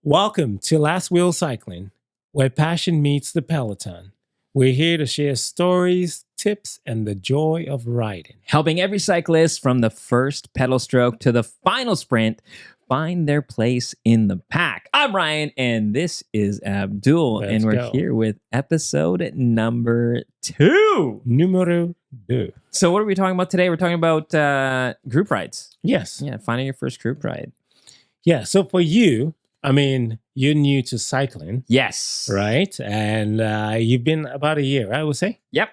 Welcome to Last Wheel Cycling, where passion meets the peloton. We're here to share stories, tips, and the joy of riding. Helping every cyclist from the first pedal stroke to the final sprint find their place in the pack. I'm Ryan, and this is Abdul, Let's and we're go. here with episode number 2. Numero 2. So what are we talking about today? We're talking about group rides. Yes. Yeah, finding your first group ride. Yeah. So for you, you're new to cycling, Yes. right? And you've been about a year, I would say. Yep.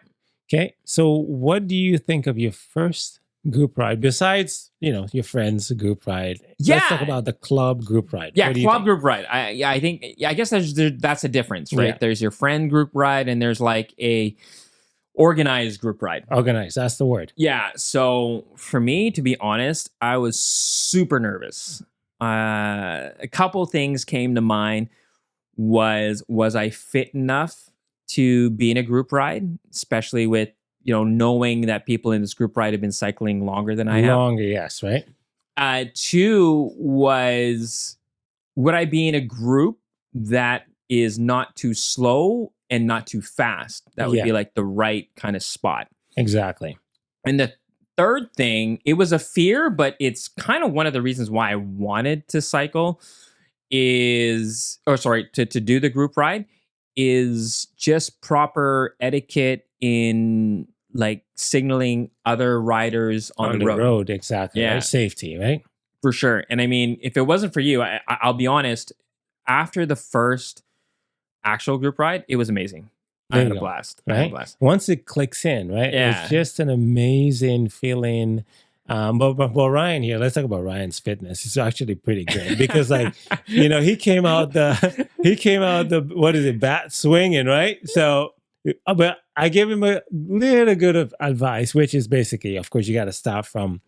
Okay. So what do you think of your first group ride besides, your friends' group ride? Yeah. Let's talk about the club group ride. Yeah, What do you club think? group ride. I guess that's a difference, right? Yeah. There's your friend group ride, and there's like a organized group ride. Organized. That's the word. Yeah. So for me, to be honest, I was super nervous. A couple things came to mind. Was I fit enough to be in a group ride, especially with knowing that people in this group ride have been cycling longer than I have. Longer, yes, right? Two was, would I be in a group that is not too slow and not too fast? That would Yeah. be like the right kind of spot. Exactly. And the third thing, it was a fear, but it's kind of one of the reasons why I wanted to cycle to do the group ride, is just proper etiquette in like signaling other riders on the road. Exactly. Yeah. Right? Safety, right? For sure. And I mean, if it wasn't for you, I'll be honest, after the first actual group ride, it was amazing. I There had you a go. blast. I had a Right? blast. Once it clicks in, right? Yeah. It's just an amazing feeling. But Ryan here, let's talk about Ryan's fitness. It's actually pretty good because, he came out the what is it, bat swinging, right? So, but I gave him a little good of advice, which is basically, of course, you got to start from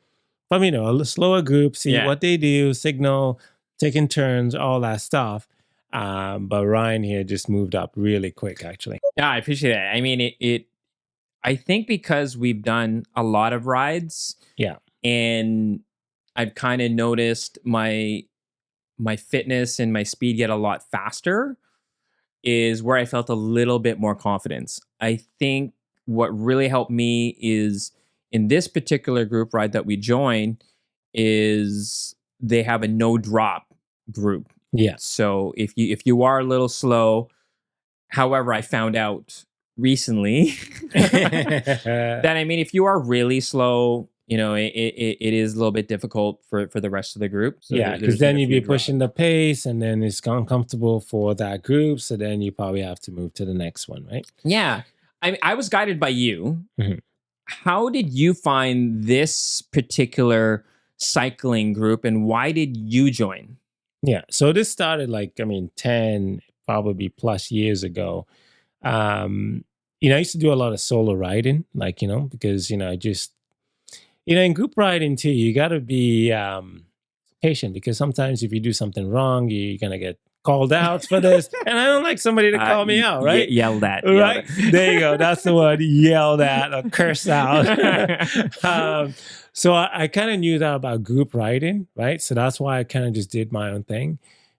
a slower group, see Yeah. what they do, signal, taking turns, all that stuff. But Ryan here just moved up really quick, actually. Yeah, I appreciate that. I mean, I think because we've done a lot of rides. Yeah. And I've kind of noticed my fitness and my speed get a lot faster, is where I felt a little bit more confidence. I think what really helped me is in this particular group ride that we joined, is they have a no drop group. Yeah. So if you are a little slow, however, I found out recently that, if you are really slow, it is a little bit difficult for the rest of the group. So Yeah, there's because been then a you'd few be pushing the pace and then it's uncomfortable for that group. So then you probably have to move to the next one, right? Yeah. I was guided by you. Mhm. How did you find this particular cycling group, and why did you join? Yeah. So this started 10 probably plus years ago. I used to do a lot of solo riding, because, I just, in group riding too, you got to be patient because sometimes if you do something wrong, you're going to get called out for this. And I don't like somebody to call me out, right? Yelled at. Right? There you go. That's the word. Yelled at or cursed out. So I kind of knew that about group riding, right? So that's why I kind of just did my own thing.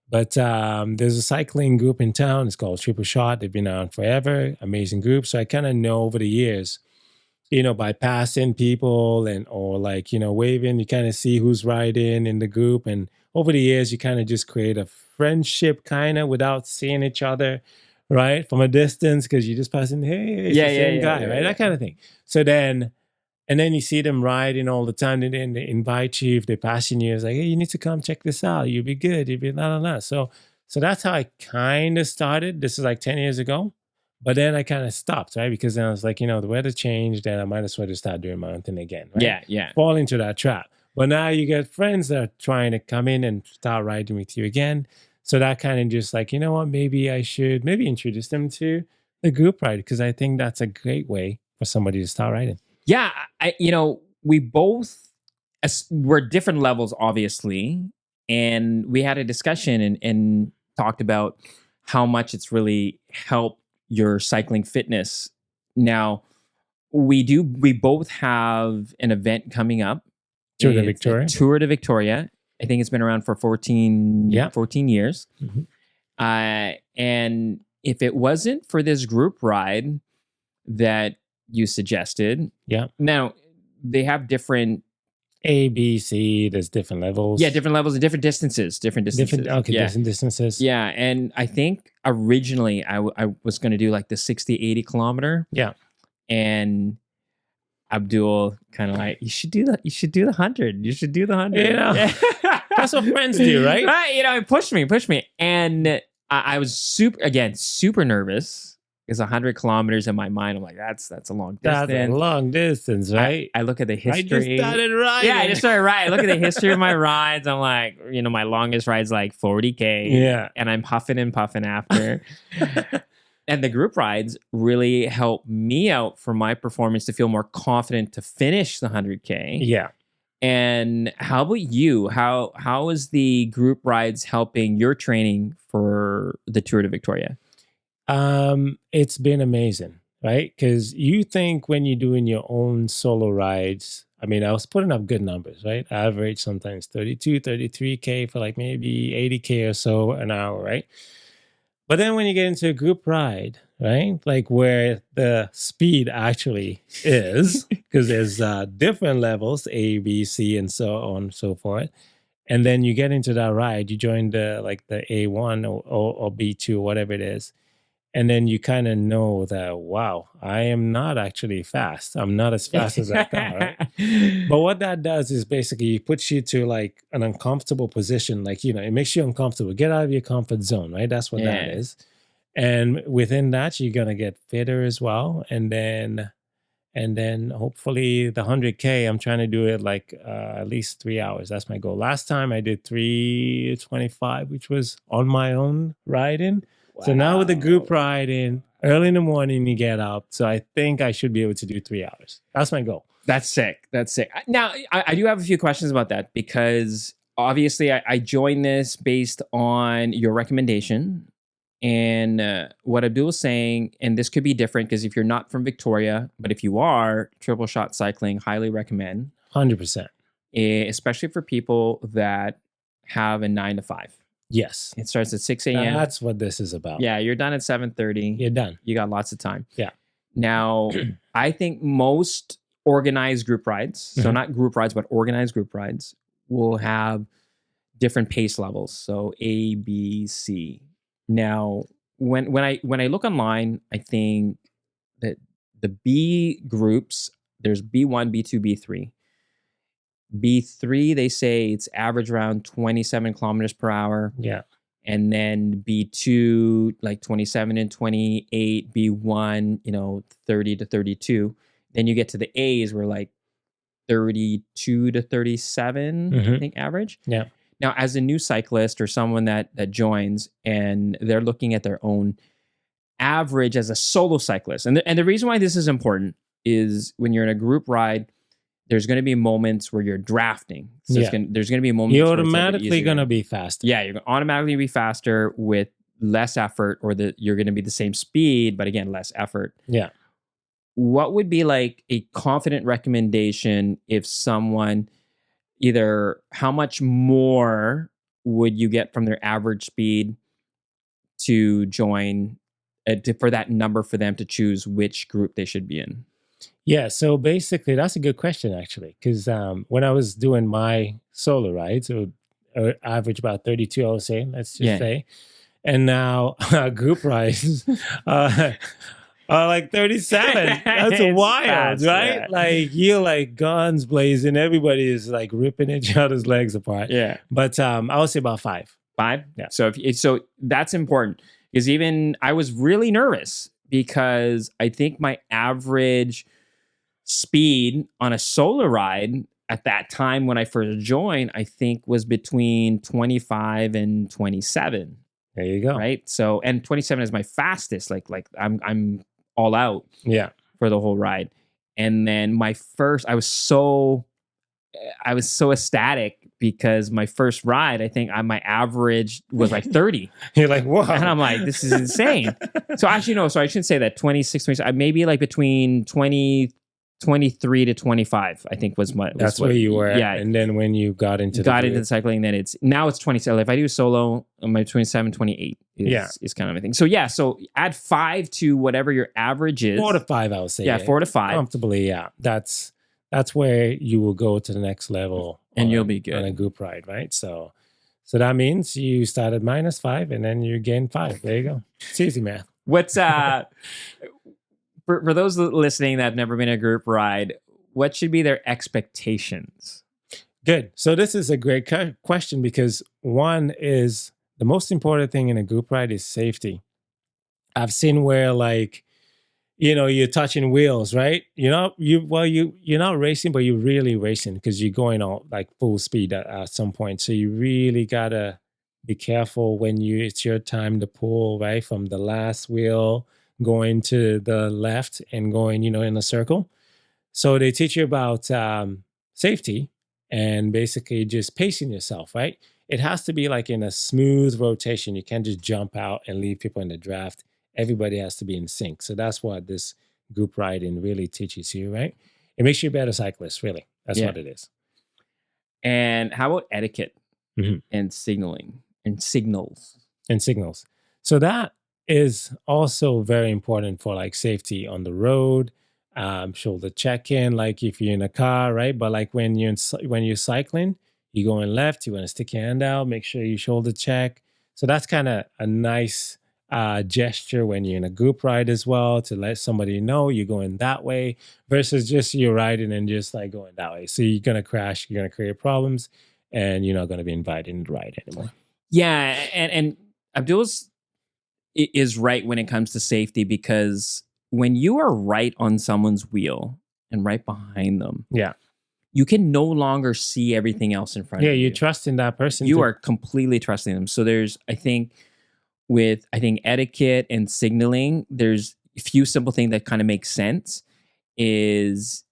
But there's a cycling group in town. It's called Triple Shot. They've been around forever. Amazing group. So I kind of know over the years, by passing people or waving, you kind of see who's riding in the group. And over the years, you kind of just create a friendship kind of without seeing each other, right? From a distance, because you're just passing, hey, it's the same guy, right? That kind of thing. So then, and then you see them riding all the time, and then they invite you, if they're passing you, it's like, hey, you need to come check this out. You'll be good. You'll be la, la, la. So that's how I kind of started. This is 10 years ago. But then I kind of stopped, right? Because then I was like, the weather changed and I might as well just start doing my own thing again, right? Yeah. Fall into that trap. But now you get friends that are trying to come in and start riding with you again. So that kind of just maybe I should introduce them to the group ride, because I think that's a great way for somebody to start riding. Yeah, we both, we're different levels, obviously, and we had a discussion and talked about how much it's really helped your cycling fitness. Now, we both have an event coming up. Tour de It's Victoria. Tour de Victoria. I think it's been around for Yeah. 14 years. Mhm. And if it wasn't for this group ride that you suggested, Yeah. now they have different, A, B, C. There's different levels. different levels and different distances, Different. Okay. Yeah. Different distances. Yeah. And I think originally I was going to do like the 60, 80 kilometer. Yeah. And Abdul kind of like, you should do that. You should do the 100. You should do the 100. You know, Yeah. that's what friends do, right? Right. You know, it pushed me. And I was super nervous because 100 kilometers in my mind, I'm like, that's a long distance. That's a long distance, right? I look at the I history. just started riding. Yeah, I just started riding. I look at the history of my rides. I'm like, you know, my longest ride's like 40K. Yeah. And I'm huffing and puffing after. And the group rides really help me out for my performance to feel more confident to finish the 100K. Yeah. And how about you? How is the group rides helping your training for the Tour de Victoria? It's been amazing, right? Because you think when you're doing your own solo rides, I mean, I was putting up good numbers, right? Average sometimes 32, 33K for like maybe 80K or so an hour, right? But then when you get into a group ride, right? Like where the speed actually is, because there's different levels, A, B, C, and so on and so forth. And then you get into that ride, you join the A1 or B2, whatever it is. And then you kind of know that, wow, I am not actually fast. I'm not as fast as I thought, right? But what that does is basically it puts you to like an uncomfortable position. Like, you know, it makes you uncomfortable. Get out of your comfort zone, right? That's what that is. And within that, you're going to get fitter as well. And then hopefully the 100K, I'm trying to do it like at least 3 hours. That's my goal. Last time I did 3:25, which was on my own riding. So now with the group riding, early in the morning you get up. So I think I should be able to do 3 hours. That's my goal. That's sick. Now, I do have a few questions about that because obviously I joined this based on your recommendation. And what Abdul was saying, and this could be different because if you're not from Victoria, but if you are, Triple Shot Cycling, highly recommend. 100%. Especially for people that have a 9 to 5. Yes. It starts at 6 a.m. That's what this is about. Yeah, you're done at 7:30. You're done. You got lots of time. Yeah. Now, I think most organized group rides, so not group rides, but organized group rides, will have different pace levels. So A, B, C. Now, when I look online, I think that the B groups, there's B1, B2, B3. B3, they say it's average around 27 kilometers per hour. Yeah. And then B2, like 27 and 28, B1, 30 to 32. Then you get to the A's where like 32 to 37, I think average. Yeah. Now, as a new cyclist or someone that joins and they're looking at their own average as a solo cyclist, and the reason why this is important is when you're in a group ride, there's going to be moments where you're drafting. So there's going to be moments you're where automatically going to be faster. Yeah, you're going to automatically be faster with less effort, or you're going to be the same speed, but again, less effort. Yeah. What would be like a confident recommendation if someone, either how much more would you get from their average speed to join, for that number for them to choose which group they should be in? Yeah, so basically, that's a good question, actually, because when I was doing my solo rides, it would average about 32, I would say, let's just say. And now group rides are like 37. That's wild, fast, right? Yeah. Like, you're like guns blazing. Everybody is like ripping each other's legs apart. Yeah. But I would say about 5. 5? Yeah. So so that's important, because even I was really nervous because I think my average speed on a solo ride at that time when I first joined, I think was between 25 and 27. There you go. Right. So, and 27 is my fastest. Like I'm all out. Yeah. For the whole ride. And then I was so ecstatic because my first ride, I think my average was like 30. You're like, whoa. And I'm like, this is insane. So actually, no, so I shouldn't say that. 26, 27, maybe like between 23 23 to 25, I think That's where you were. yeah, And then when you got into the got into the group. cycling, then now it's 27. If I do solo, my 27, 28 Yeah. is kind of a thing. So yeah, so add 5 to whatever your average is. 4 to 5, I would say. Yeah, 4 to 5. Comfortably, yeah. That's where you will go to the next level and you'll be on a good. group ride, right? So that means you start at -5 and then you gain 5. There you go. It's easy math. What's for those listening that have never been a group ride, what should be their expectations? Good. So this is a great question because one is the most important thing in a group ride is safety. I've seen where like you're touching wheels, right? You're not racing, but you're really racing because you're going on like full speed at some point. So you really gotta be careful when it's your time to pull, right? From the last wheel going to the left and going, in a circle. So they teach you about safety and basically just pacing yourself, right? It has to be like in a smooth rotation. You can't just jump out and leave people in the draft. Everybody has to be in sync. So that's what this group riding really teaches you, right? It makes you a better cyclist, really. That's Yeah. what it is. And how about etiquette Mhm. and signaling and signals? And signals. So that is also very important for like safety on the road. Shoulder check in, like if you're in a car, right? But like when when you're cycling, you going left, you want to stick your hand out, make sure you shoulder check. So that's kind of a nice gesture when you're in a group ride as well to let somebody know you're going that way versus just you're riding and just like going that way. So you're gonna crash, you're gonna create problems, and you're not gonna be invited in the ride anymore. Yeah, and Abdul's is right when it comes to safety because when you are right on someone's wheel and right behind them, Yeah. you can no longer see everything else in front Yeah, of you. you trust in that person. You are completely trusting them. So there's, I think etiquette and signaling, there's a few simple things that kind of make sense. Is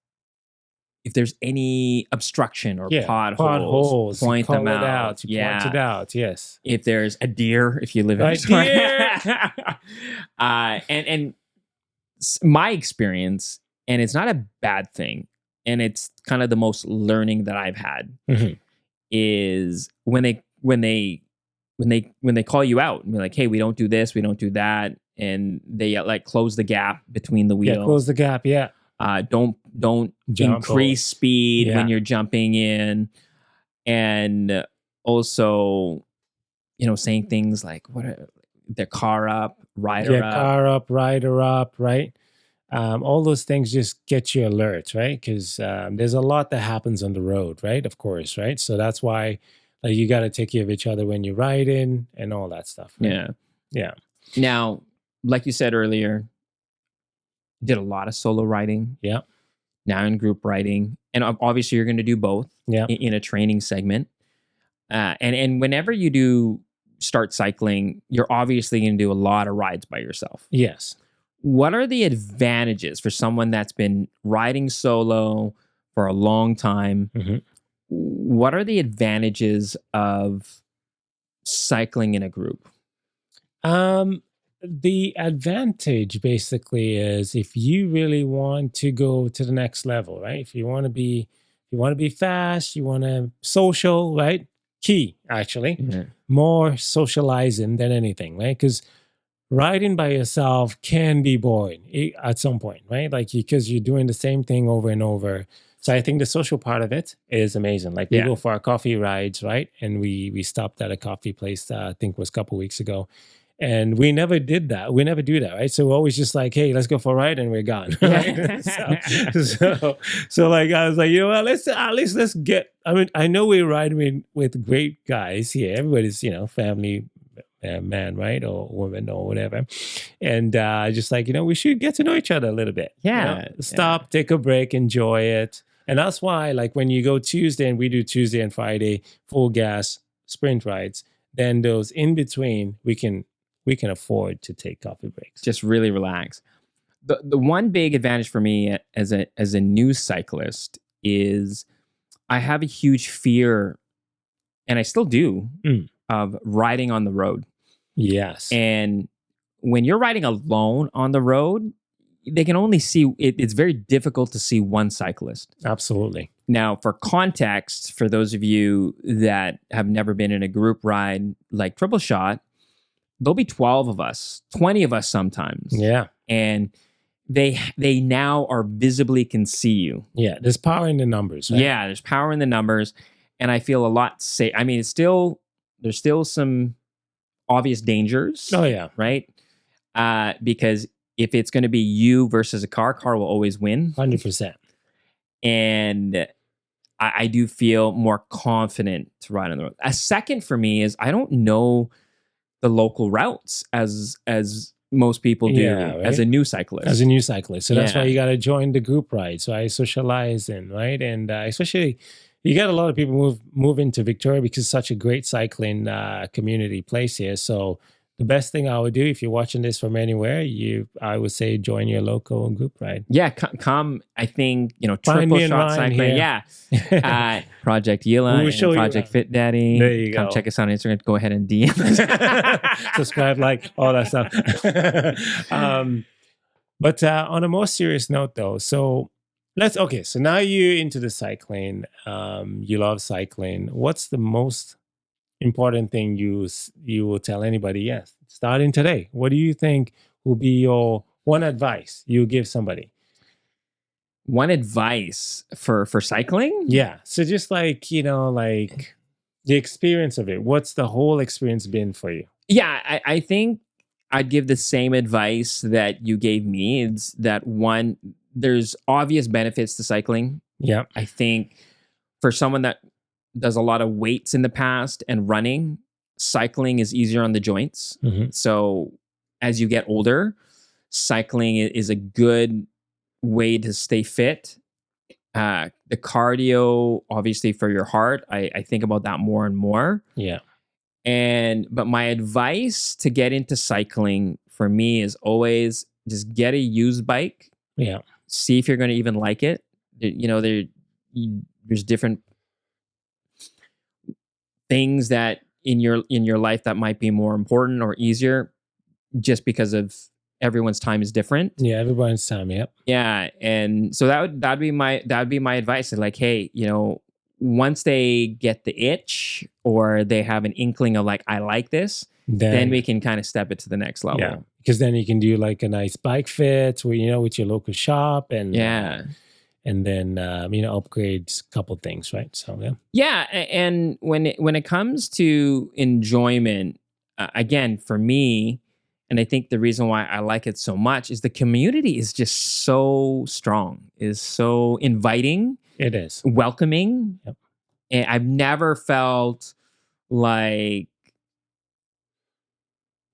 if there's any obstruction or potholes, you point call them it out. you point it out. Yes. If there's a deer, if you live in A deer! and my experience, and it's not a bad thing, and it's kind of the most learning that I've had, Mhm. is when they call you out and be like, hey, we don't do this, we don't do that, and they like close the gap between the wheels. Yeah, close the gap. Yeah. Don't Jump increase speed when Yeah. you're jumping in, and also, saying things like their car up, rider Yeah, up. car up, rider up, right? All those things just get you alert, right? Because there's a lot that happens on the road, right? Of course, right? So that's why you got to take care of each other when you're riding and all that stuff. Right? Yeah. Yeah. Now, like you said earlier, did a lot of solo riding. Yeah. Now in group riding, and obviously you're going to do both. Yeah. In a training segment, and whenever you do start cycling, you're obviously going to do a lot of rides by yourself. Yes. What are the advantages for someone that's been riding solo for a long time? Mhm. What are the advantages of cycling in a group? The advantage basically is if you really want to go to the next level, right? If you want to be fast, you want to social, right? Key actually, more socializing than anything, right? Because riding by yourself can be boring at some point, right? Like because you're doing the same thing over and over. So I think the social part of it is amazing. Like we Yeah. go for our coffee rides, right? And we stopped at a coffee place. I think it was a couple weeks ago, and we never did that. We never do that, right? So we're always just like, hey, let's go for a ride, and we're gone. Right? so like I was like, you know what? Let's at least let's get. I mean, I know we ride with great guys here. Everybody's family man, right, or woman, or whatever, and just like we should get to know each other a little bit. Yeah. Stop, take a break, enjoy it, and that's why, like when you go Tuesday, and we do Tuesday and Friday full gas sprint rides, then those in between we can afford to take coffee breaks. Just really relax. The one big advantage for me as a new cyclist is I have a huge fear, and I still do, of riding on the road. Yes. And when you're riding alone on the road, they can only see it, it's very difficult to see one cyclist. Absolutely. Now, for context, for those of you that have never been in a group ride like Triple Shot, there'll be 12 of us, 20 of us sometimes. Yeah. And they now are visibly can see you. Yeah. There's power in the numbers, right? Yeah, there's power in the numbers. And I feel a lot safe. I mean, there's still some obvious dangers. Oh, yeah. Right? Because if it's going to be you versus a car will always win. 100%. And I do feel more confident to ride on the road. A second for me is I don't know the local routes as most people do as a new cyclist. As a new cyclist. So that's why Yeah. you got to join the group ride. So I socialize in, right? And especially you got a lot of people move into Victoria because it's such a great cycling community place here. So the best thing I would do if you're watching this from anywhere, I would say join your local group ride. Yeah, come. I think Find Triple me and Shot Ryan cycling. here. Yeah, Project Yela, We'll show and you Project around. Fit Daddy. There you Come go. check us out on Instagram. Go ahead and DM us. Subscribe, like, all that stuff. But on a more serious note, though, so so now you're into the cycling. You love cycling. What's the most important thing you will tell anybody? Yes, starting today. What do you think will be your one advice you give somebody? One advice for cycling? Yeah. So just like, like the experience of it. What's the whole experience been for you? Yeah, I think I'd give the same advice that you gave me. It's that one, there's obvious benefits to cycling. Yeah. I think for someone that does a lot of weights in the past and running, cycling is easier on the joints. Mhm. So as you get older, cycling is a good way to stay fit. The cardio, obviously, for your heart, I think about that more and more. Yeah. But my advice to get into cycling for me is always just get a used bike. Yeah. See if you're going to even like it. There's different things that in your life that might be more important or easier, just because of everyone's time is different. Yeah. Everyone's time. Yep. Yeah, and so that'd be my advice. Like, hey, once they get the itch or they have an inkling of like, I like this, then we can kind of step it to the next level. Yeah. Because then you can do like a nice bike fit with your local shop and and then upgrade a couple things, right? So yeah. And when it comes to enjoyment, again, for me, and I think the reason why I like it so much is the community is just so strong, is so inviting. It is Welcoming. Yep. And I've never felt like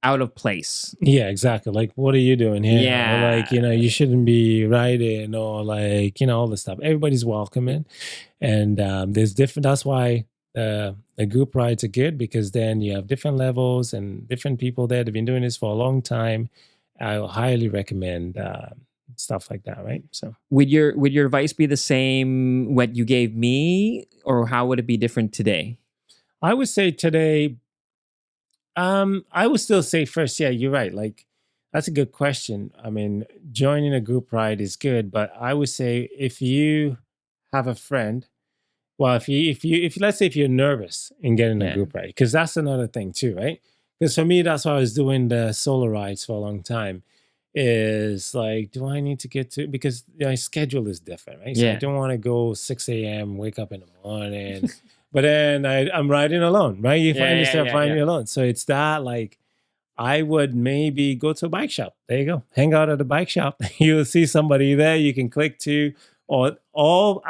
out of place. Yeah, exactly. Like, what are you doing here? Yeah. Or like, you shouldn't be riding, or like, all this stuff. Everybody's welcoming. And there's different, that's why the group rides are good, because then you have different levels and different people there that have been doing this for a long time. I highly recommend stuff like that, right? So would your advice be the same what you gave me, or how would it be different today? I would say today, I would still say first, yeah, you're right. Like, that's a good question. I mean, joining a group ride is good, but I would say if you have a friend, well, if let's say if you're nervous in getting a group ride, because that's another thing too, right? Because for me, that's why I was doing the solo rides for a long time. Is like, do I need to get to, because my schedule is different, right? So I don't want to go 6 a.m., wake up in the morning. But then I'm riding alone, right? You find yourself riding alone. So it's that, like, I would maybe go to a bike shop. There you go. Hang out at a bike shop. You'll see somebody there you can click to. Or all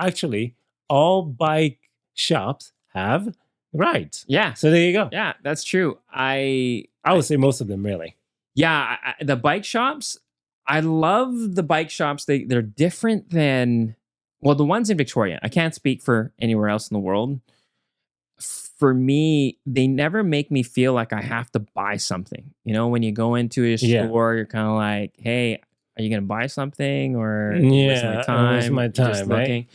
bike shops have rides. Yeah. So there you go. Yeah, that's true. I would say most of them, really. Yeah, the bike shops, I love the bike shops. They're different than, well, the ones in Victoria. I can't speak for anywhere else in the world. For me, they never make me feel like I have to buy something. When you go into a store, you're kind of like, hey, are you going to buy something, or waste my time? Waste my time, just right? looking.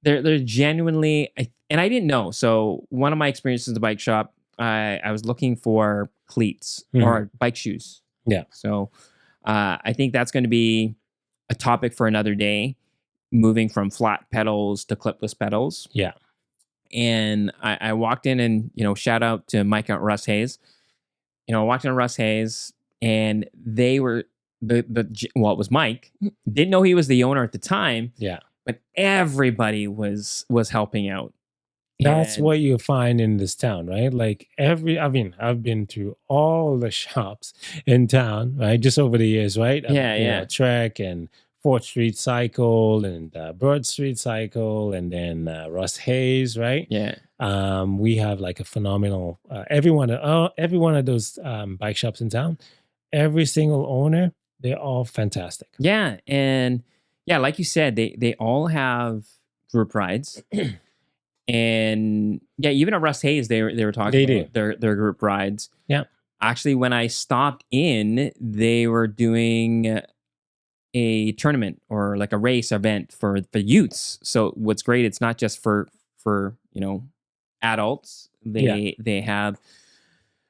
They're genuinely, and I didn't know. So one of my experiences in the bike shop, I was looking for cleats or bike shoes. Yeah. So I think that's going to be a topic for another day, moving from flat pedals to clipless pedals. Yeah. And I walked in and, shout out to Mike at Russ Hayes. I walked in Russ Hayes and they were well, it was Mike. Didn't know he was the owner at the time, Yeah. but everybody was helping out. That's And what you find in this town, right? Like I've been to all the shops in town, right? Just over the years, right? yeah. Trek and 4th Street Cycle and Broad Street Cycle and then Russ Hayes, right? Yeah. We have like a phenomenal, every one of those bike shops in town, every single owner, they're all fantastic. Yeah. And yeah, like you said, they all have group rides. And yeah, even at Russ Hayes, they were talking about their group rides. Yeah. Actually, when I stopped in, they were doing a tournament or like a race event for the youths. So what's great, it's not just for adults. They have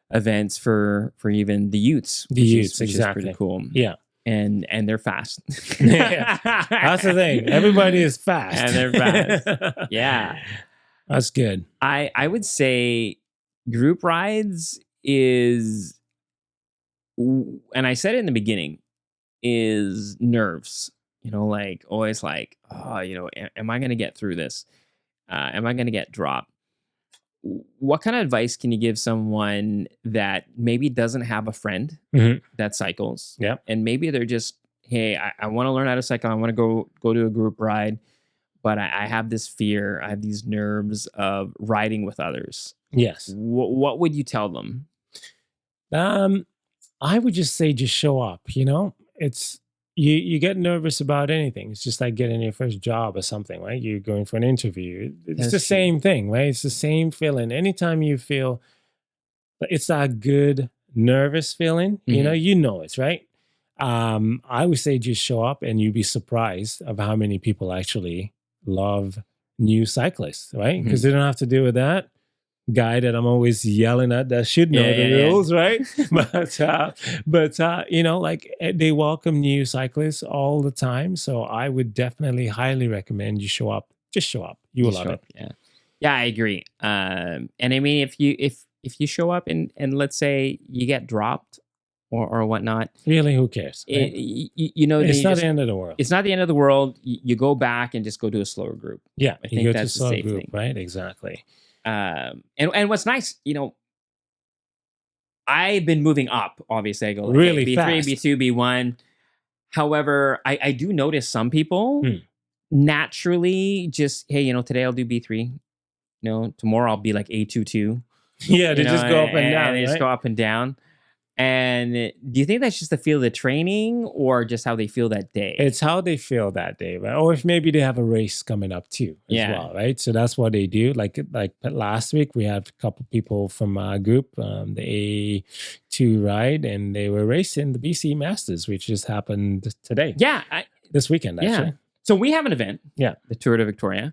events for even the youths. Which is pretty cool. Yeah. And they're fast. Yeah. That's the thing. Everybody is fast. And they're fast. Yeah. That's good. I would say group rides is, and I said it in the beginning, is nerves. Like always like, oh, am I going to get through this? Am I going to get dropped? What kind of advice can you give someone that maybe doesn't have a friend that cycles? Yeah. And maybe they're just, hey, I want to learn how to cycle. I want to go to a group ride. But I have this fear. I have these nerves of riding with others. Yes. What would you tell them? I would just say, just show up. It's you get nervous about anything. It's just like getting your first job or something, right? You're going for an interview. It's the same thing, right? It's the same feeling. Anytime you feel, it's that good nervous feeling. You know it's right. I would say just show up, and you'd be surprised of how many people actually love new cyclists, right? Because they don't have to deal with that guy that I'm always yelling at that should know the rules, right? but like they welcome new cyclists all the time. So I would definitely highly recommend you show up. Just show up. You will love it. Yeah, I agree. And I mean, if you show up and let's say you get dropped or whatnot, really, who cares? Right? It's not the end of the world. It's not the end of the world. You go back and just go to a slower group. Yeah, I think that's a safe group, thing. Right? Exactly. And what's nice, I've been moving up. Obviously, I go really B3, fast. B2, B1. However, I do notice some people naturally just, hey, today I'll do B3. Tomorrow I'll be like A22. Yeah, they just go up and down. They just go up and down. And do you think that's just the feel of the training or just how they feel that day? It's how they feel that day, right? Or if maybe they have a race coming up too as well, right? So that's what they do. Like last week, we had a couple people from our group, the A2 ride, and they were racing the BC Masters, which just happened today. Yeah. This weekend, actually. Yeah. So we have an event. Yeah. The Tour de Victoria.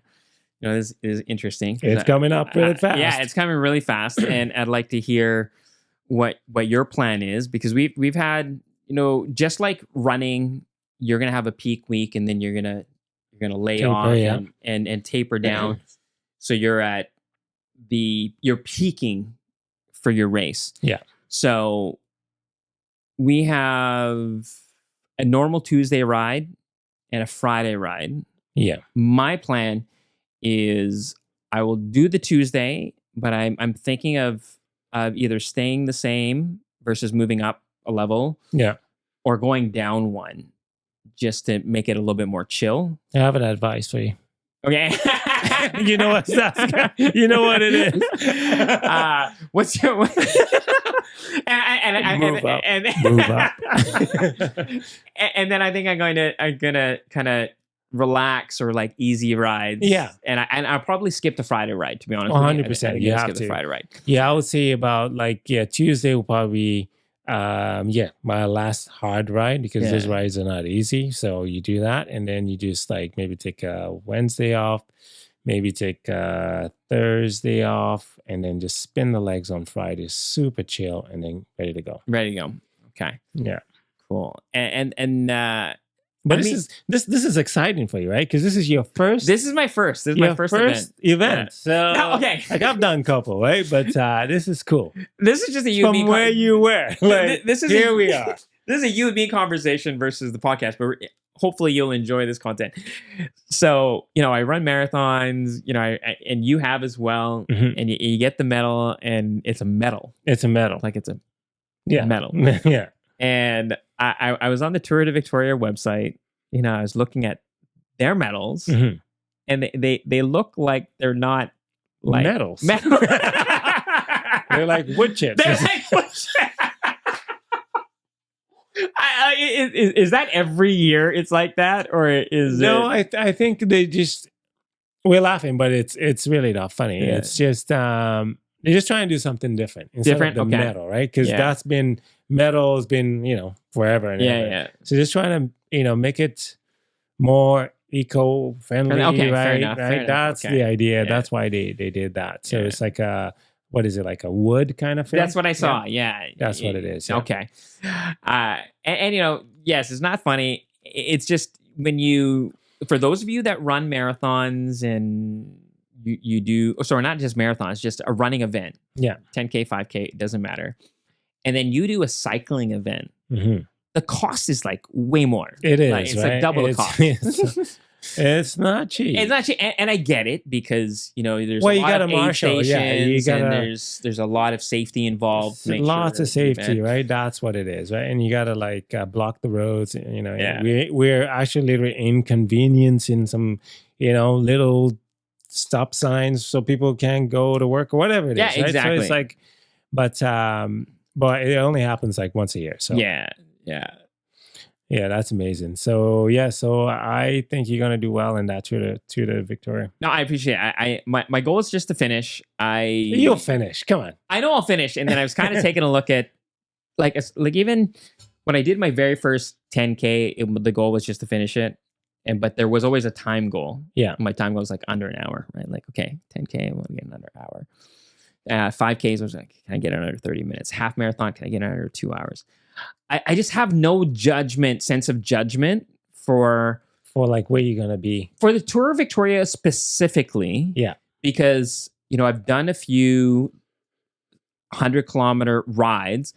This is interesting. It's coming up really fast. Yeah, it's coming really fast. And I'd like to hear what your plan is, because we've had, just like running, you're gonna have a peak week and then you're gonna lay off and taper down. So you're peaking for your race. Yeah. So we have a normal Tuesday ride and a Friday ride. Yeah. My plan is I will do the Tuesday, but I'm thinking of either staying the same versus moving up a level, or going down one, just to make it a little bit more chill. I have an advice for you. Okay, you know what? You know what it is. What's your? Move up. And then I think I'm gonna kind of relax or like easy rides. Yeah. And I'll probably skip the Friday ride, to be honest. 100%. You have skip to. the Friday ride. Yeah, I would say about Tuesday will probably my last hard ride, because those rides are not easy. So you do that, and then you just maybe take a Wednesday off, maybe take a Thursday off, and then just spin the legs on Friday, super chill, and then ready to go. Ready to go. Okay. Yeah. Cool. And But this is exciting for you, right? Because this is your first. This is my first. This is my first event. Yeah. So No, okay. like I've done a couple, right? But this is cool. This is just a you and me From where you were. Like, this is here we are. This is a you and me conversation versus the podcast, but hopefully you'll enjoy this content. So, I run marathons, and you have as well, and you get the medal, and it's a medal. It's a medal. Like it's a Yeah. medal. Yeah. And I was on the Tour de Victoria website. I was looking at their medals, and they look like they're not like medals. They're like wood chips. They're like wood chips. Is that every year it's like that, or is no? it? I think they just we're laughing, but it's really not funny. Yeah. It's just they're just trying to do something different instead of the metal, right? Because that's been metal has been forever and ever. Yeah. So just trying to make it more eco-friendly, Okay, right? fair enough. That's the idea. Yeah. That's why they did that. So it's like what is it, like a wood kind of thing? That's what I saw. Yeah. That's what it is. Yeah. Okay. And yes, it's not funny. It's just for those of you that run marathons and you do, sorry, not just marathons, just a running event. Yeah. 10K, 5K, it doesn't matter. And then you do a cycling event. The cost is like way more. It is. It's right? like double the cost. It's not cheap. It's not cheap, and I get it because there's well, a you lot got of a aid marshal, stations, and there's a lot of safety involved. Lots of safety, right? That's what it is, right? And you got to like block the roads. We're actually literally inconveniencing some, little stop signs so people can't go to work or whatever it is. Right? Exactly. So it's like, but it only happens like once a year. So yeah, that's amazing. So so I think you're gonna do well in that Tour de Victoria. No, I appreciate it. My goal is just to finish. You'll finish. Come on. I know I'll finish. And then I was kind of taking a look at like even when I did my very first 10K, the goal was just to finish it. But there was always a time goal. Yeah, my time goal was like under an hour, right? Like 10K, I want to get in under an hour. 5Ks, I was like, can I get in under 30 minutes? Half marathon, can I get in under 2 hours? I just have no sense of judgment for like where you're gonna be for the Tour of Victoria specifically. Yeah, because I've done a few 100-kilometer rides,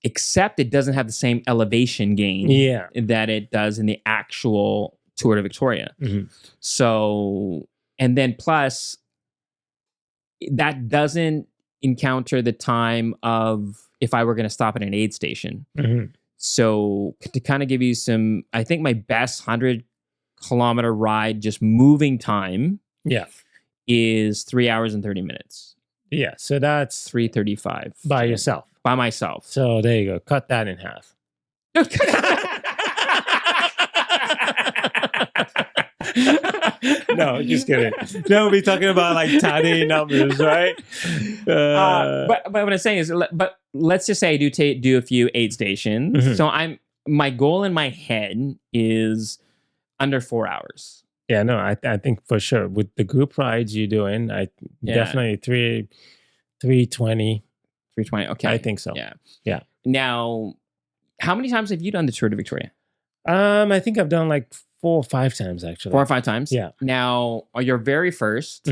except it doesn't have the same elevation gain that it does in the actual Tour de Victoria. So, and then plus that doesn't encounter the time of if I were going to stop at an aid station. So to kind of give you some, I think my best 100-kilometer ride, just moving time is 3 hours and 30 minutes. Yeah. So that's 3:35 by yourself. By myself. So there you go. Cut that in half. No, just kidding. No, we're talking about like tiny numbers, right? But what I'm saying is, but let's just say I do a few aid stations. So my goal in my head is under 4 hours. Yeah, no, I think for sure with the group rides you're doing, definitely 320. 320. Okay, I think so. Yeah. Now, how many times have you done the Tour de Victoria? I think I've done like 4 or 5 times actually. 4 or 5 times. Yeah. Now, on your very first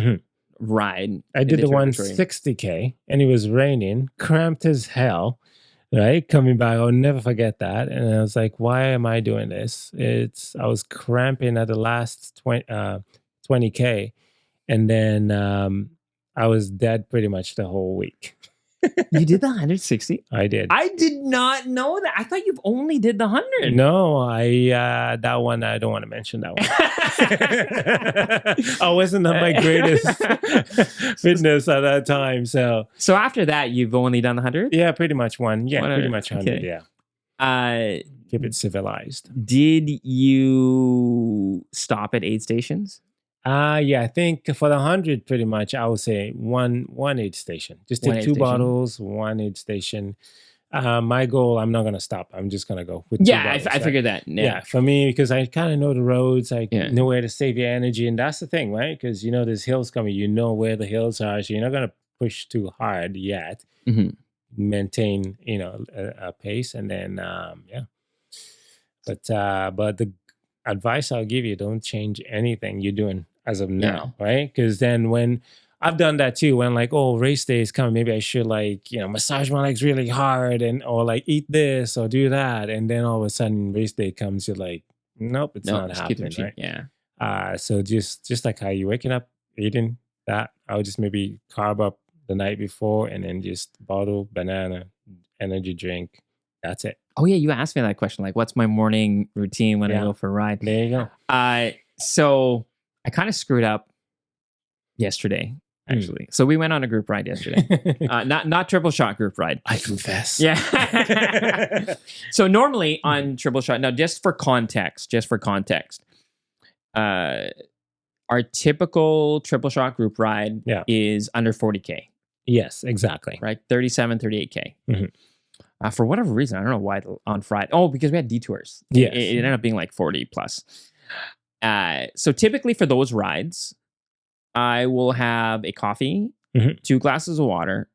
ride, I did the 160K, and it was raining, cramped as hell. Right, coming back, I'll never forget that. And I was like, "Why am I doing this?" I was cramping at the last 20K, and then I was dead pretty much the whole week. You did the 160? I did. I did not know that. I thought you've only did the 100. No, that one I don't want to mention that one. I wasn't at my greatest fitness at that time. So after that, you've only done the 100? Yeah, pretty much one. Yeah, pretty much 100. Okay. Yeah. Keep it civilized. Did you stop at aid stations? Yeah, I think for the 100, pretty much, I would say one aid station. Just take 2 bottles, 1 aid station. My goal, I'm not going to stop. I'm just going to go with 2 bottles. I figured that. Yeah, for me, because I kind of know the roads. I know where to save your energy. And that's the thing, right? Because, there's hills coming. You know where the hills are. So you're not going to push too hard yet. Maintain, a pace. And then, But the advice I'll give you, don't change anything you're doing as of Yeah. now, right? Because then when I've done that too, when like, oh, race day is coming, maybe I should like, massage my legs really hard or like eat this or do that. And then all of a sudden race day comes, you're like, nope, it's No, not just keep the happening, routine. right? Yeah. So just like how you're waking up, eating that, I would just maybe carb up the night before and then just bottle banana, energy drink. That's it. Oh yeah, you asked me that question. Like, what's my morning routine when I Yeah. go for a ride? There you go. So I kind of screwed up yesterday, actually. So we went on a group ride yesterday. Not triple shot group ride. I confess. Yeah. So normally on triple shot, now just for context, our typical triple shot group ride is under 40K. Yes, exactly. Right? 37, 38K. Mhm. For whatever reason, I don't know why on Friday. Oh, because we had detours. Yes. It ended up being like 40 plus. So typically for those rides, I will have a coffee, 2 glasses of water,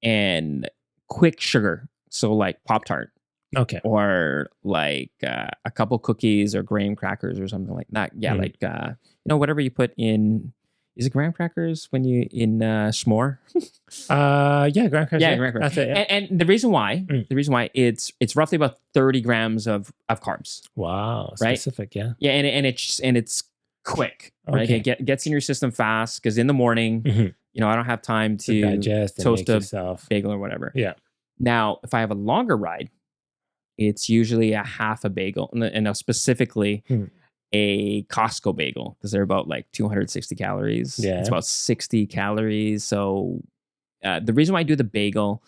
and quick sugar. So like Pop-Tart. Okay. Or like a couple cookies or graham crackers or something like that. Yeah, like whatever you put in. Is it graham crackers when you in s'more? Yeah, graham crackers. Yeah, graham crackers. That's it. Yeah. And the reason why, it's roughly about 30 grams of carbs. Wow, right? specific. Yeah. Yeah, and it's quick. Right, Okay. it gets in your system fast because in the morning, I don't have time to digest and toast make a yourself. bagel or whatever. Yeah. Now, if I have a longer ride, it's usually a half a bagel, and now specifically a Costco bagel because they're about like 260 calories. Yeah. It's about 60 calories. So the reason why I do the bagel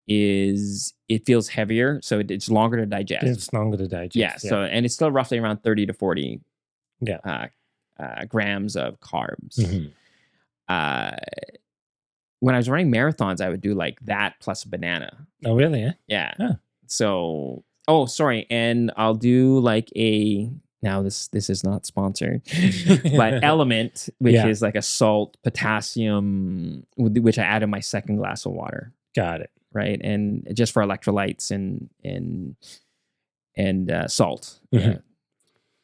is it feels heavier, so it's longer to digest. It's longer to digest. Yeah. So and it's still roughly around 30 to 40 grams of carbs. When I was running marathons, I would do like that plus a banana. Oh, really? Yeah. Yeah. Huh. So, sorry, and I'll do like now this is not sponsored, but Element, which is like a salt, potassium, which I add in my second glass of water. Got it. Right, and just for electrolytes and salt. And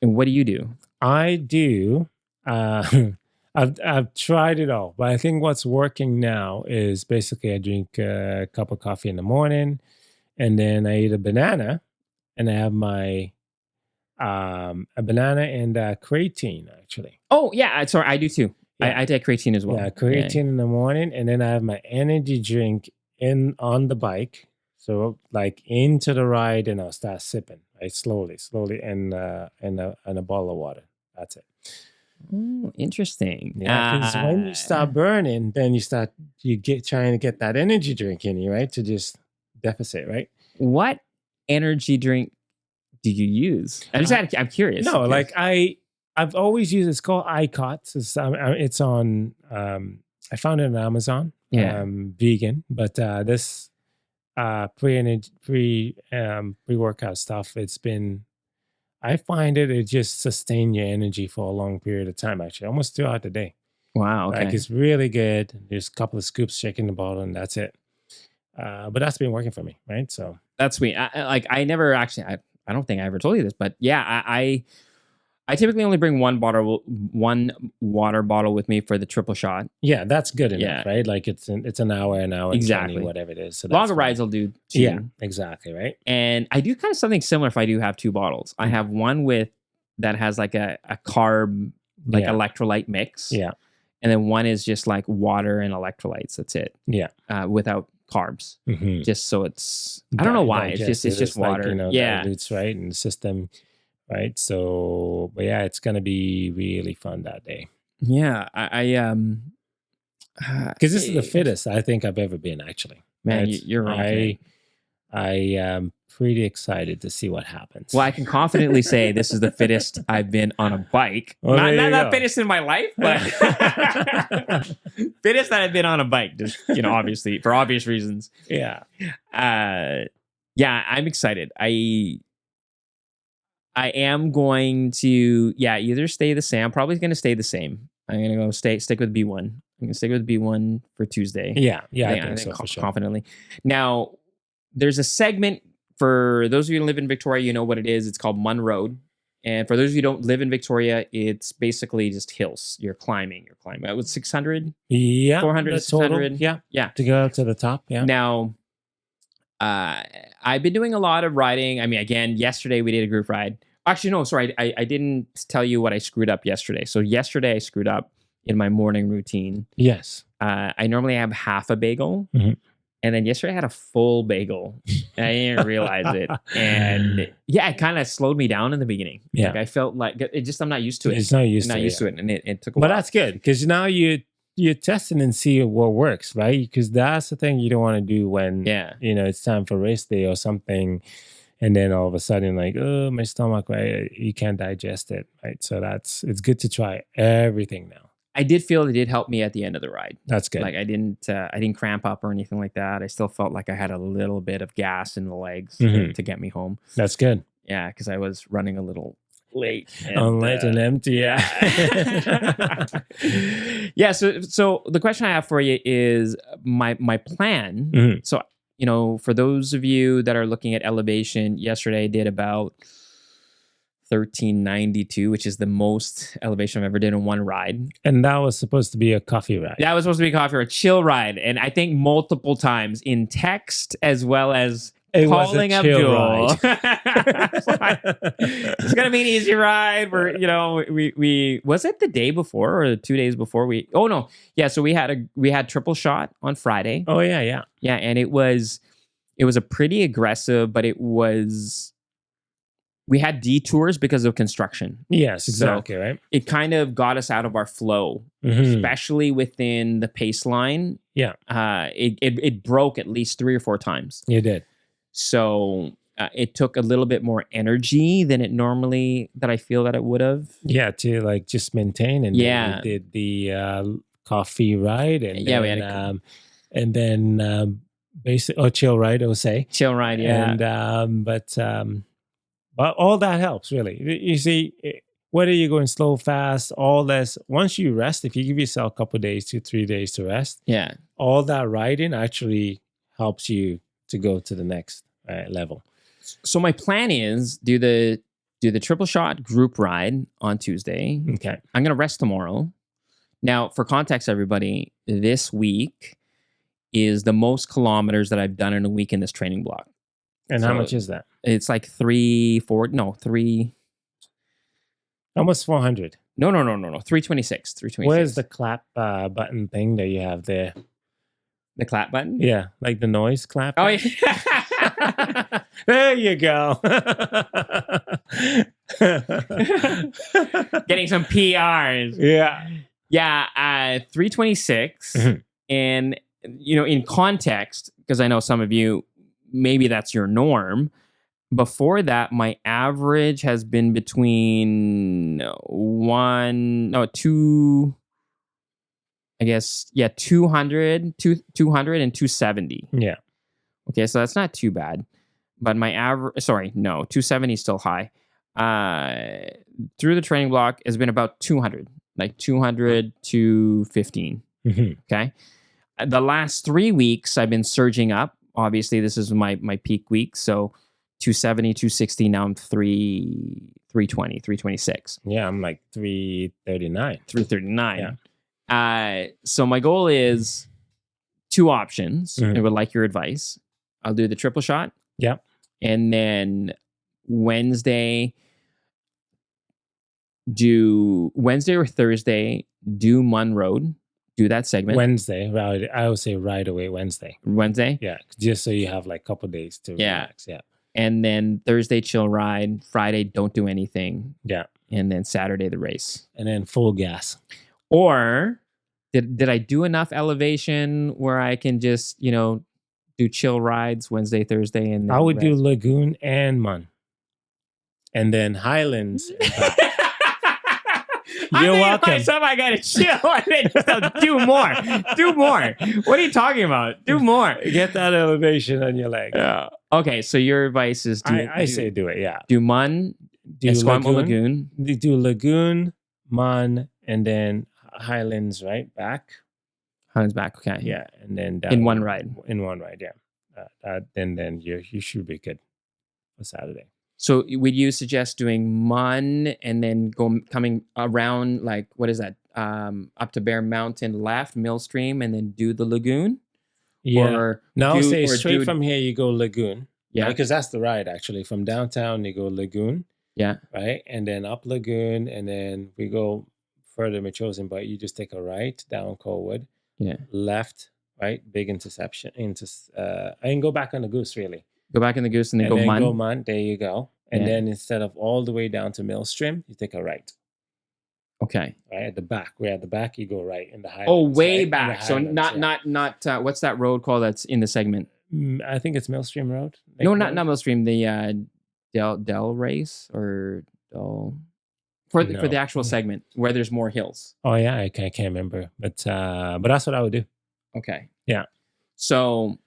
what do you do? I do. I've tried it all, but I think what's working now is basically I drink a cup of coffee in the morning, and then I eat a banana, and I have my a banana and creatine actually. Oh yeah, sorry, I do too. Yeah. I take creatine as well. Yeah, creatine in the morning, and then I have my energy drink on the bike. So like into the ride, and I'll start sipping, right, slowly, and a bottle of water. That's it. Interesting. Yeah, because when you start burning, then you get trying to get that energy drink in you, right? To just deficit, right? What energy drink do you use? I'm curious. No, like I've always used. It's called ICOT. It's on. I found it on Amazon. Yeah. Vegan, but this pre workout stuff. I find it just sustain your energy for a long period of time. Actually, almost throughout the day. Wow. Okay. Like it's really good. There's a couple of scoops shaking the bottle, and that's it. But that's been working for me, right? So that's sweet. I never actually. I don't think I ever told you this, but yeah, I typically only bring one water bottle with me for the triple shot. Yeah, that's good enough, right? Like it's an hour, exactly, 20, whatever it is. So longer rides will do too. Yeah, exactly, right. And I do kind of something similar if I do have 2 bottles. I have one that has like a carb, like electrolyte mix. Yeah. And then one is just like water and electrolytes. That's it. Yeah. Without carbs. Just so it's, I don't know why. It's just water. Like, dilutes, right, in the system. Right. So, but yeah, it's going to be really fun that day. Yeah. Because this is the fittest I think I've ever been, actually. Man, you're wrong. I am pretty excited to see what happens. Well, I can confidently say this is the fittest I've been on a bike. Well, not fittest in my life, but fittest that I've been on a bike. Just, obviously, for obvious reasons. Yeah. Yeah, I'm excited. I am going to, either stay the same. I'm probably going to stay the same. I'm going to go stick with B1. I'm going to stick with B1 for Tuesday. Yeah, I think so, for sure. Confidently. Now, there's a segment For those of you who live in Victoria, you know what it is. It's called Munn Road. And for those of you who don't live in Victoria, it's basically just hills. You're climbing. It was 600, Yeah, 400 to the total. 600. Yeah, Yeah. to go up to the top. Yeah. Now, I've been doing a lot of riding. I mean, again, yesterday we did a group ride. Actually, no, sorry. I didn't tell you what I screwed up yesterday. So yesterday I screwed up in my morning routine. Yes. I normally have half a bagel. Mhm. And then yesterday I had a full bagel. And I didn't realize it. And yeah, it kind of slowed me down in the beginning. Yeah. Like I felt like I'm not used to it. It's not used I'm to not it. used Yeah. to it. And it took a But while. that's good because now you're testing and see what works, right? Because that's the thing you don't want to do when Yeah. it's time for race day or something, and then all of a sudden like, oh, my stomach, right? You can't digest it, right? So it's good to try everything now. I did feel it did help me at the end of the ride. That's good. Like I didn't cramp up or anything like that. I still felt like I had a little bit of gas in the legs Mhm. to get me home. That's good. Yeah, because I was running a little late. Light and empty. Yeah. Yeah. So the question I have for you is my plan. Mhm. So for those of you that are looking at elevation, yesterday I did about 1392, which is the most elevation I've ever did in one ride. And that was supposed to be a coffee ride. That was supposed to be coffee or a chill ride. And I think multiple times in text as well as It was a calling chill Abdul. ride. It's gonna be an easy ride. We was it the day before or the 2 days before so we had triple shot on Friday. Oh yeah. Yeah, and it was a pretty aggressive, but we had detours because of construction. Yes, So exactly, right? it kind of got us out of our flow, Mhm. especially within the pace line. Yeah. It broke at least 3 or 4 times. You did. So it took a little bit more energy than that I feel that it would have. Yeah, to like just maintain, and Yeah. then we did the coffee ride, and Yeah, we then, had and then basic chill ride, I would say, Chill ride, yeah. and but all that helps really. You see, whether you're going slow, fast, all this. Once you rest, if you give yourself a couple of days, 2-3 days to rest, Yeah. all that riding actually helps you to go to the next level. So my plan is do the triple shot group ride on Tuesday. Okay. I'm gonna rest tomorrow. Now, for context, everybody, this week is the most kilometers that I've done in a week in this training block. And how So- much is that? It's like 3. Almost 400. No. 326. 326. Where's the clap button thing that you have there? the clap button? Yeah, like the noise clap. Oh yeah. There you go. Getting some PRs. Yeah. Yeah, 326. Mhm. And in context, because I know some of you maybe that's your norm. Before that, my average has been between 200, 200 and 270. Yeah. Okay, so that's not too bad. But my average, 270 is still high. Through the training block has been about 200, like 200 to 15. Mhm. Okay. The last 3 weeks, I've been surging up. Obviously, this is my peak week. So 270, 260. Now I'm 320, 326, Yeah, I'm like 339. 339. So my goal is 2 options. Mhm. I would like your advice. I'll do the triple shot. Yeah. And then Wednesday or Thursday, do Munn Road. Do that segment. Wednesday, right? I would say right away Wednesday. Wednesday. Yeah, just so you have like a couple days to relax. Yeah. And then Thursday, chill ride. Friday, don't do anything. Yeah. And then Saturday, the race. And then full gas. Or did I do enough elevation where I can just, do chill rides Wednesday, Thursday, and then I would do rest? Lagoon and Mun. And then Highlands. And back. You're welcome. Myself, I gotta chill and then just do more. Do more. What are you talking about? Do more. Get that elevation on your leg. Yeah. Okay, so your advice is I say do it, yeah. do Mun, Do Esquimalt Lagoon. You do Lagoon, Mun, and then Highlands, right? Back. Highlands back. Okay. Yeah. And then In one ride. In one ride, yeah. Then you should be good. a Saturday. So would you suggest doing Mun and then coming around, like, what is that? Up to Bear Mountain left, Millstream, and then do the lagoon? Yeah. Or Now do say or straight do from here you go Lagoon. Yeah. Because that's the ride actually. From downtown you go Lagoon, Yeah. right? And then up Lagoon, and then we go further Machosen, but you just take a right down Colwood, Yeah. left, right, big interception and go back on the Goose really. Go back in the Goose and then And go then Mun. go Mun, there you go. And Yeah. then instead of all the way down to Millstream, you take a right. Okay. Right at the back. Where at the back you go right in the Highlands. Oh, way right? back. So not what's that road called that's in the segment? I think it's Millstream Road. No, not Millstream. The Del Race or Del for the actual segment where there's more hills. Oh yeah, I can't remember, but that's what I would do. Okay. Yeah. So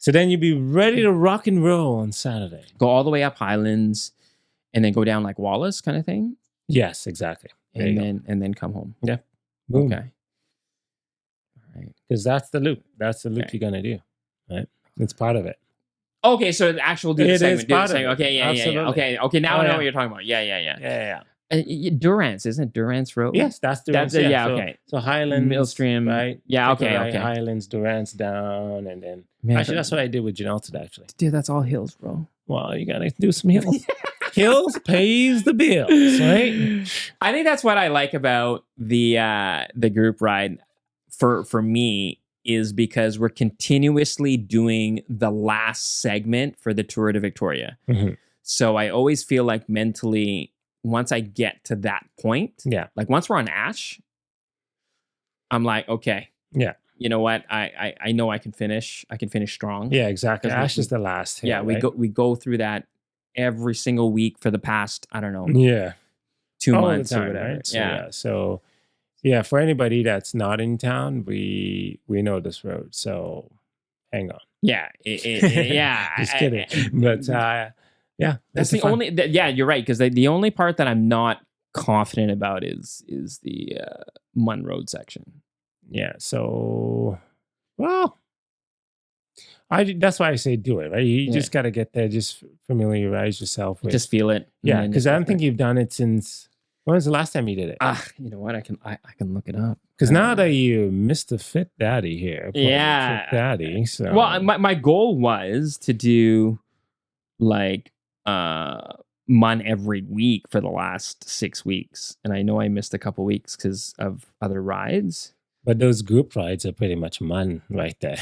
then you'd be ready to rock and roll on Saturday. Go all the way up Highlands, and then go down like Wallace kind of thing. Yes, exactly. And then come home. Yeah. Boom. Okay. All right. Because that's the loop. That's the loop you're gonna do. Right. It's part of it. Okay, so the actual do the segment. Okay, yeah. Okay. Now I know what you're talking about. Yeah. Durance, isn't it Durance Road? Yes, that's Durance. Okay. So Highlands, Millstream, right? Yeah, okay. Highlands, Durance down, and then actually that's what I did with Janelle today. Actually, dude, that's all hills, bro. Well, you gotta do some hills. Hills pays the bills, right? I think that's what I like about the group ride for me is because we're continuously doing the last segment for the Tour de Victoria. Mm-hmm. So I always feel like mentally, once I get to that point, like once we're on Ash, I'm like, okay, you know what? I know I can finish. I can finish strong. Yeah, exactly. Ash is the last hill, we go through that every single week for the past, I don't know, 2 months or whatever. Right? So for anybody that's not in town, we know this road. So hang on. Just kidding. But that's the only. You're right, because the only part that I'm not confident about is the Mun Road section. Yeah. So, well, that's why I say do it, right? You just got to get there, just familiarize yourself with. Just feel it. Yeah, because I don't think you've done it since. When was the last time you did it? You know what? I can look it up. Because now that you Mr. Fit Daddy here, Fit Daddy. So well, my goal was to do like Mun every week for the last 6 weeks, and I know I missed a couple weeks because of other rides. But those group rides are pretty much Mun right there.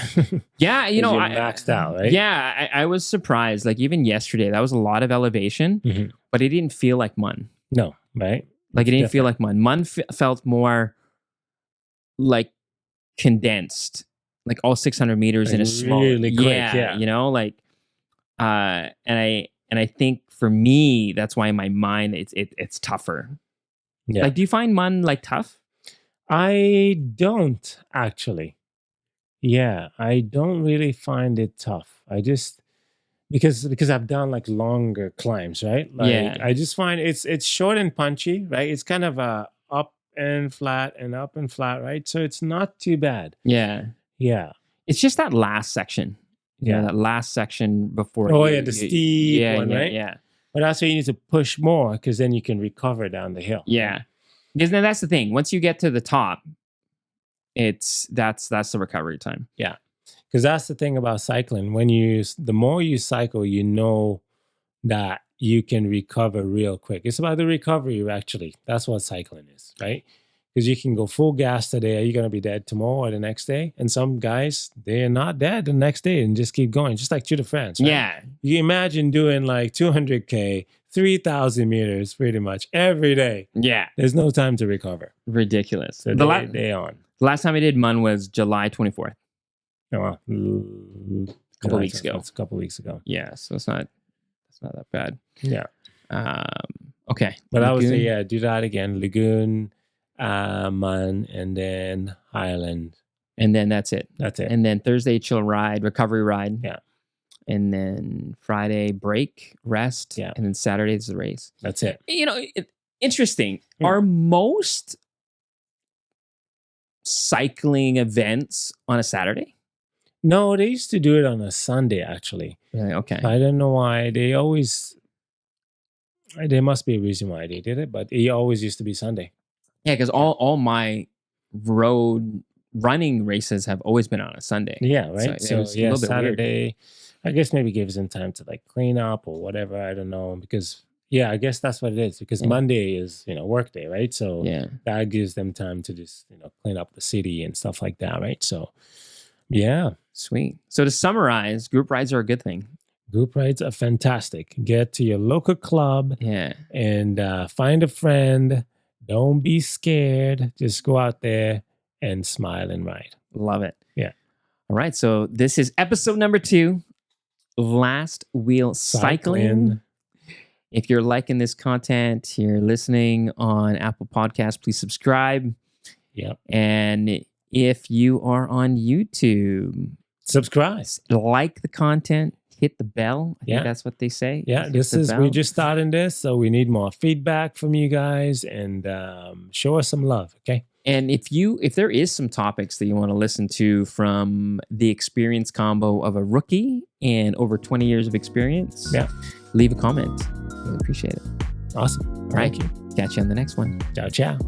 Yeah, you're maxed out, right? Yeah, I was surprised. Like even yesterday, that was a lot of elevation, but it didn't feel like Mun. No, right? Like it didn't feel like Mun. Mun felt more like condensed, like all 600 meters in a small, really quick. Yeah, you know, like, and I think for me, that's why in my mind it's tougher. Yeah. Like, do you find Mun like tough? I don't actually. Yeah, I don't really find it tough. I just because I've done like longer climbs, right? Like I just find it's short and punchy, right? It's kind of a up and flat, right? So it's not too bad. Yeah. It's just that last section. Yeah, that last section before. Oh, the steep one, right? Yeah. But that's why you need to push more because then you can recover down the hill. Yeah. Because then that's the thing. Once you get to the top, that's the recovery time. Yeah. Because that's the thing about cycling. The more you cycle, you know that you can recover real quick. It's about the recovery, actually. That's what cycling is, right? Because you can go full gas today. Are you going to be dead tomorrow or the next day? And some guys, they're not dead the next day and just keep going, just like Tour de France, right? Yeah. You imagine doing like 200K, 3,000 meters pretty much every day. Yeah. There's no time to recover. Ridiculous. So day on. The last time I did Mun was July 24th. Oh, well, a couple weeks ago. It's a couple weeks ago. Yeah, so it's not that bad. Yeah. Okay. But I would say, do that again. Lagoon, Mun, and then Highland. And then that's it. That's it. And then Thursday, chill ride, recovery ride. Yeah. And then Friday, break, rest. Yeah. And then Saturday is the race. That's it. You know, interesting. Are most cycling events on a Saturday? No, they used to do it on a Sunday, actually. Really? Okay. I don't know why they always. There must be a reason why they did it, but it always used to be Sunday. Yeah, because all my road running races have always been on a Sunday. Yeah, So right. it So was a yeah, little bit weird. Saturday. I guess maybe gives them time to like clean up or whatever. I don't know because yeah, I guess that's what it is because Yeah. Monday is work day, right? So Yeah. that gives them time to just clean up the city and stuff like that, right? So yeah, Sweet. So to summarize, group rides are a good thing. group rides are fantastic. Get to your local club Yeah. and find a friend. Don't be scared. Just go out there and smile and ride. Love it. Yeah. All right. So this is episode number 2, Last Wheel Cycling. If you're liking this content, you're listening on Apple Podcasts, please subscribe. Yep. And if you are on YouTube, subscribe. Like the content, hit the bell. I Yeah. think that's what they say. Yeah, Hit this the is bell. we're just starting this, so we need more feedback from you guys and show us some love, okay? And if there is some topics that you want to listen to from the experience combo of a rookie and over 20 years of experience, Yeah. leave a comment. Really appreciate it. Awesome. All right. Thank you. Catch you on the next one. Ciao, ciao.